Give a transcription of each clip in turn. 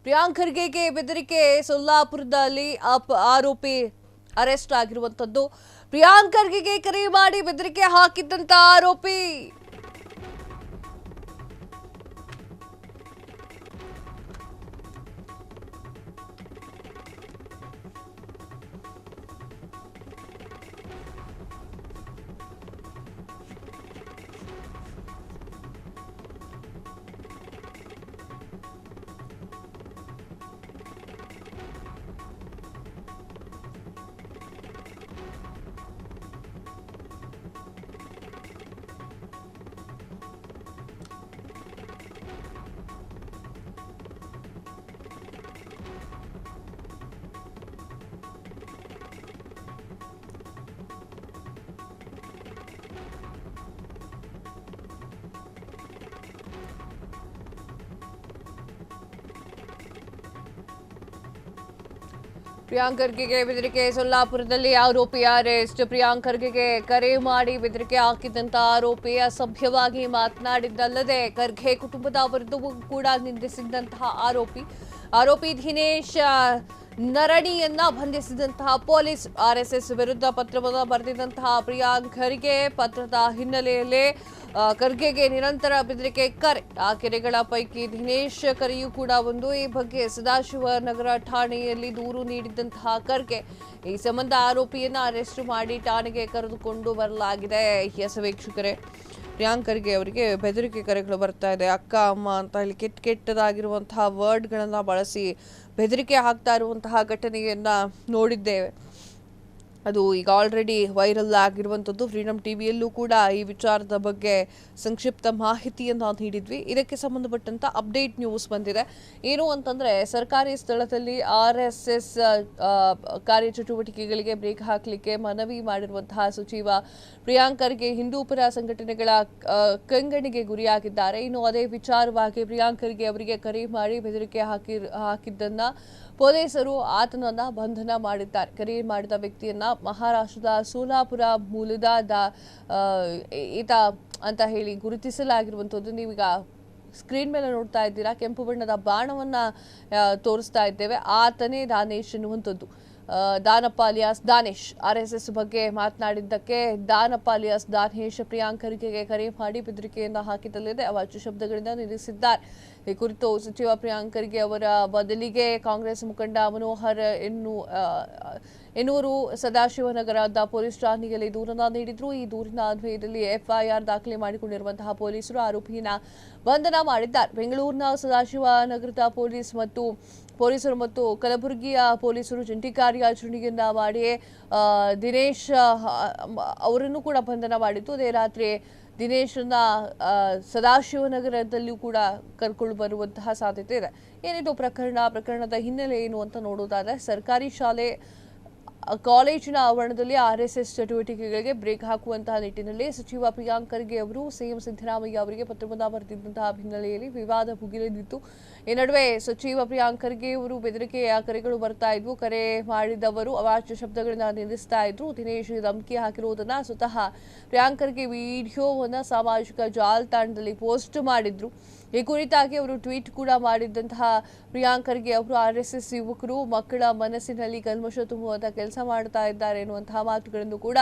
ಪ್ರಿಯಾಂಕ್ ಖರ್ಗೆಗೆ ಬೆದರಿಕೆ ಸೊಲ್ಲಾಪುರದಲ್ಲಿ ಆರೋಪಿ ಅರೆಸ್ಟ್ ಆಗಿರುವಂತದ್ದು. ಪ್ರಿಯಾಂಕ್ ಖರ್ಗೆಗೆ ಕರೆ ಮಾಡಿ ಬೆದರಿಕೆ ಹಾಕಿದ್ದಂತ ಆರೋಪಿ ಪ್ರಿಯಾಂಕ್ ಖರ್ಗೆಗೆ ಬೆದರಿಕೆ ಸೊಲ್ಲಾಪುರದಲ್ಲಿ ಆರೋಪಿ ಅರೆಸ್ಟ್. ಪ್ರಿಯಾಂಕ್ ಖರ್ಗೆಗೆ ಕರೆ ಮಾಡಿ ಬೆದರಿಕೆ ಹಾಕಿದಂತ ಆರೋಪಿ ಅಸಭ್ಯವಾಗಿ ಮಾತನಾಡಿದ್ದಲ್ಲದೆ ಖರ್ಗೆ ಕುಟುಂಬದ ವಿರುದ್ಧವೂ ಕೂಡ ನಿಂದಿಸಿದಂತಹ ಆರೋಪಿ ದಿನೇಶ್ ನರಣಿಯನ್ನ ಬಂಧಿಸಿದಂತಹ ಪೊಲೀಸ್. ಆರ್ಎಸ್ಎಸ್ ವಿರುದ್ಧ ಪತ್ರವನ್ನು ಬರೆದಿದ್ದಂತಹ ಪ್ರಿಯಾಂಕ್ ಖರ್ಗೆ ಪತ್ರದ ಹಿನ್ನೆಲೆಯಲ್ಲೇ ಖರ್ಗೆಗೆ ನಿರಂತರ ಬೆದರಿಕೆ ಕರೆ. ಆ ಕೆರೆಗಳ ಪೈಕಿ ದಿನೇಶ್ ಕರೆಯೂ ಕೂಡ ಒಂದು. ಈ ಬಗ್ಗೆ ಸದಾಶಿವನಗರ ಠಾಣೆಯಲ್ಲಿ ದೂರು ನೀಡಿದಂತಹ ಖರ್ಗೆ ಈ ಸಂಬಂಧ ಆರೋಪಿಯನ್ನ ಅರೆಸ್ಟ್ ಮಾಡಿ ಠಾಣೆಗೆ ಕರೆದುಕೊಂಡು ಬರಲಾಗಿದೆ. ಎಸ್ ವೀಕ್ಷಕರೇ, ಪ್ರಿಯಾಂಕ್ ಖರ್ಗೆ ಅವರಿಗೆ ಬೆದರಿಕೆ ಕರೆಗಳು ಬರ್ತಾ ಇದೆ. ಅಕ್ಕ ಅಮ್ಮ ಅಂತ ಹೇಳಿ ಕೆಟ್ಟದಾಗಿರುವಂತಹ ವರ್ಡ್ಗಳನ್ನ ಬಳಸಿ ಬೆದರಿಕೆ ಹಾಕ್ತಾ ಇರುವಂತಹ ಘಟನೆಯನ್ನ ನೋಡಿದ್ದೇವೆ. ಅದು ಈಗ ಆಲ್ರೆಡಿ ವೈರಲ್ ಆಗಿರುವಂಥದ್ದು. ಫ್ರೀಡಮ್ ಟಿವಿಯಲ್ಲೂ ಕೂಡ ಈ ವಿಚಾರದ ಬಗ್ಗೆ ಸಂಕ್ಷಿಪ್ತ ಮಾಹಿತಿಯನ್ನು ನೀಡಿದ್ವಿ. ಇದಕ್ಕೆ ಸಂಬಂಧಪಟ್ಟಂತ ಅಪ್ಡೇಟ್ ನ್ಯೂಸ್ ಬಂದಿದೆ. ಏನು ಅಂತಂದ್ರೆ, ಸರ್ಕಾರಿ ಸ್ಥಳದಲ್ಲಿ RSS ಕಾರ್ಯಚಟುವಟಿಕೆಗಳಿಗೆ ಬ್ರೇಕ್ ಹಾಕಲಿಕ್ಕೆ ಮನವಿ ಮಾಡಿರುವಂತಹ ಸಚಿವ ಪ್ರಿಯಾಂಕ್ ಖರ್ಗೆ ಹಿಂದೂಪರ ಸಂಘಟನೆಗಳ ಕಂಗಣಿಗೆ ಗುರಿಯಾಗಿದ್ದಾರೆ. ಇನ್ನು ಅದೇ ವಿಚಾರವಾಗಿ ಪ್ರಿಯಾಂಕ್ ಖರ್ಗೆ ಅವರಿಗೆ ಕರೆ ಮಾಡಿ ಬೆದರಿಕೆ ಹಾಕಿದ್ದನ್ನ ಪೊಲೀಸರು ಆತನನ್ನ ಬಂಧನ ಮಾಡಿದ್ದಾರೆ. ಕರೆ ಮಾಡಿದ ವ್ಯಕ್ತಿಯನ್ನ ಮಹಾರಾಷ್ಟ್ರದ ಸೋಲಾಪುರ ಮೂಲದ ಈತ ಅಂತ ಹೇಳಿ ಗುರುತಿಸಲಾಗಿರುವಂಥದ್ದು. ನೀವೀಗ ಸ್ಕ್ರೀನ್ ಮೇಲೆ ನೋಡ್ತಾ ಇದ್ದೀರಾ, ಕೆಂಪು ಬಣ್ಣದ ಬಾಣವನ್ನ ತೋರಿಸ್ತಾ ಇದ್ದೇವೆ. ಆತನೇ ದಾನೇಶ್ ಎನ್ನುವಂಥದ್ದು. ದಾನಪ್ಪ ಅಲಿಯಾಸ್ ದಾನೇಶ್ RSS ಬಗ್ಗೆ ಮಾತನಾಡಿದ್ದಕ್ಕೆ ದಾನಪ್ಪ ಅಲಿಯಾಸ್ ದಾನೇಶ್ ಪ್ರಿಯಾಂಕ್ ಖರ್ಗೆಗೆ ಕರೆ ಮಾಡಿ ಬೆದರಿಕೆಯಿಂದ ಹಾಕಿದಲ್ಲದೆ ಅವಾಚ್ಯ ಶಬ್ದಗಳಿಂದ ನಿಲ್ಲಿಸಿದ್ದಾರೆ. ಈ ಕುರಿತು ಸಚಿವ ಪ್ರಿಯಾಂಕ್ ಖರ್ಗೆ ಅವರ ಬದಲಿಗೆ ಕಾಂಗ್ರೆಸ್ ಮುಖಂಡ ಮನೋಹರ್ ಎನ್ನುವರು ಸದಾಶಿವನಗರದ ಪೊಲೀಸ್ ಠಾಣೆಯಲ್ಲಿ ದೂರನ್ನ ನೀಡಿದ್ರು. ಈ ದೂರಿನ ಅನ್ವಯದಲ್ಲಿ FIR ದಾಖಲೆ ಮಾಡಿಕೊಂಡಿರುವಂತಹ ಪೊಲೀಸರು ಆರೋಪಿಯನ್ನ ಬಂಧನ ಮಾಡಿದ್ದಾರೆ. ಬೆಂಗಳೂರಿನ ಸದಾಶಿವನಗರದ ಪೊಲೀಸರು ಮತ್ತು ಕಲಬುರಗಿಯ ಪೊಲೀಸರು ಜಂಟಿ ಕಾರ್ಯಾಚರಣೆಯನ್ನ ಮಾಡಿ ದಿನೇಶ್ ಅವರನ್ನು ಕೂಡ ಬಂಧನ ಮಾಡಿತ್ತು. ಅದೇ ರಾತ್ರಿ ದಿನೇಶನ್ನ ಸದಾಶಿವನಗರದಲ್ಲೂ ಕೂಡ ಕರ್ಕೊಂಡು ಬರುವಂತಹ ಸಾಧ್ಯತೆ ಇದೆ. ಏನಿದು ಪ್ರಕರಣದ ಹಿನ್ನೆಲೆ ಏನು ಅಂತ ನೋಡೋದಾದ್ರೆ, ಸರ್ಕಾರಿ ಶಾಲೆ ಕಾಲೇಜಿನ ಆವರಣದಲ್ಲಿ RSS ಚಟುವಟಿಕೆಗಳಿಗೆ ಬ್ರೇಕ್ ಹಾಕುವಂತಹ ನಿಟ್ಟಿನಲ್ಲಿ ಸಚಿವ ಪ್ರಿಯಾಂಕ್ ಖರ್ಗೆ ಅವರು CM ಸಿದ್ದರಾಮಯ್ಯ ಅವರಿಗೆ ಪತ್ರವನ್ನು ಬರೆದಿದ್ದಂತಹ ಹಿನ್ನೆಲೆಯಲ್ಲಿ ವಿವಾದ ಭುಗಿಲೆದ್ದಿತ್ತು. ಈ ನಡುವೆ ಸಚಿವ ಪ್ರಿಯಾಂಕ್ ಖರ್ಗೆ ಅವರು ಬೆದರಿಕೆಯ ಕರೆಗಳು ಬರ್ತಾ ಇದ್ವು. ಕರೆ ಮಾಡಿದವರು ಅವಾಚ್ಯ ಶಬ್ದಗಳನ್ನ ನಿಲ್ಲಿಸ್ತಾ ಇದ್ರು. ದಿನೇಶ್ ಧಮಕಿ ಹಾಕಿರುವುದನ್ನ ಸ್ವತಃ ಪ್ರಿಯಾಂಕ್ ಖರ್ಗೆ ವಿಡಿಯೋವನ್ನ ಸಾಮಾಜಿಕ ಜಾಲತಾಣದಲ್ಲಿ ಪೋಸ್ಟ್ ಮಾಡಿದ್ರು. ಈ ಕುರಿತಾಗಿ ಅವರು ಟ್ವೀಟ್ ಕೂಡ ಮಾಡಿದ್ದಂತಹ ಪ್ರಿಯಾಂಕ್ ಖರ್ಗೆ ಅವರು RSS ಯುವಕರು ಮಕ್ಕಳ ಮನಸ್ಸಿನಲ್ಲಿ ಕಲ್ಮಶ ತುಂಬುವಂತಹ ಕೆಲಸ ಮಾಡ್ತಾ ಇದ್ದಾರೆ ಎನ್ನುವಂತಹ ಮಾತುಗಳನ್ನು ಕೂಡ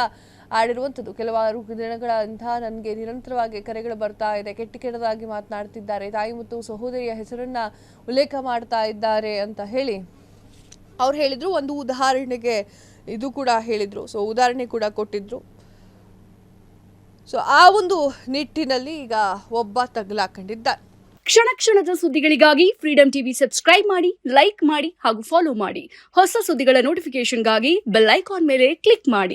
ಆಡಿರುವಂಥದ್ದು. ಕೆಲವಾರು ದಿನಗಳಿಂದ ನನಗೆ ನಿರಂತರವಾಗಿ ಕರೆಗಳು ಬರ್ತಾ ಇದೆ, ಕೆಟ್ಟದಾಗಿ ಮಾತನಾಡ್ತಿದ್ದಾರೆ, ತಾಯಿ ಮತ್ತು ಸಹೋದರಿಯ ಹೆಸರನ್ನ ಉಲ್ಲೇಖ ಮಾಡ್ತಾ ಇದ್ದಾರೆ ಅಂತ ಹೇಳಿ ಅವ್ರು ಹೇಳಿದ್ರು. ಒಂದು ಉದಾಹರಣೆಗೆ ಇದು ಕೂಡ ಹೇಳಿದ್ರು, ಉದಾಹರಣೆ ಕೂಡ ಕೊಟ್ಟಿದ್ರು. ಆ ಒಂದು ನಿಟ್ಟಿನಲ್ಲಿ ಈಗ ಒಬ್ಬ ತಗಲಾಕೊಂಡಿದ್ದಾರೆ. ಕ್ಷಣ ಕ್ಷಣದ ಸುದ್ದಿಗಳಿಗಾಗಿ ಫ್ರೀಡಮ್ ಟಿವಿ ಸಬ್ಸ್ಕ್ರೈಬ್ ಮಾಡಿ, ಲೈಕ್ ಮಾಡಿ ಹಾಗೂ ಫಾಲೋ ಮಾಡಿ. ಹೊಸ ಸುದ್ದಿಗಳ ನೋಟಿಫಿಕೇಶನ್ಗಾಗಿ ಬೆಲ್ ಐಕಾನ್ ಮೇಲೆ ಕ್ಲಿಕ್ ಮಾಡಿ.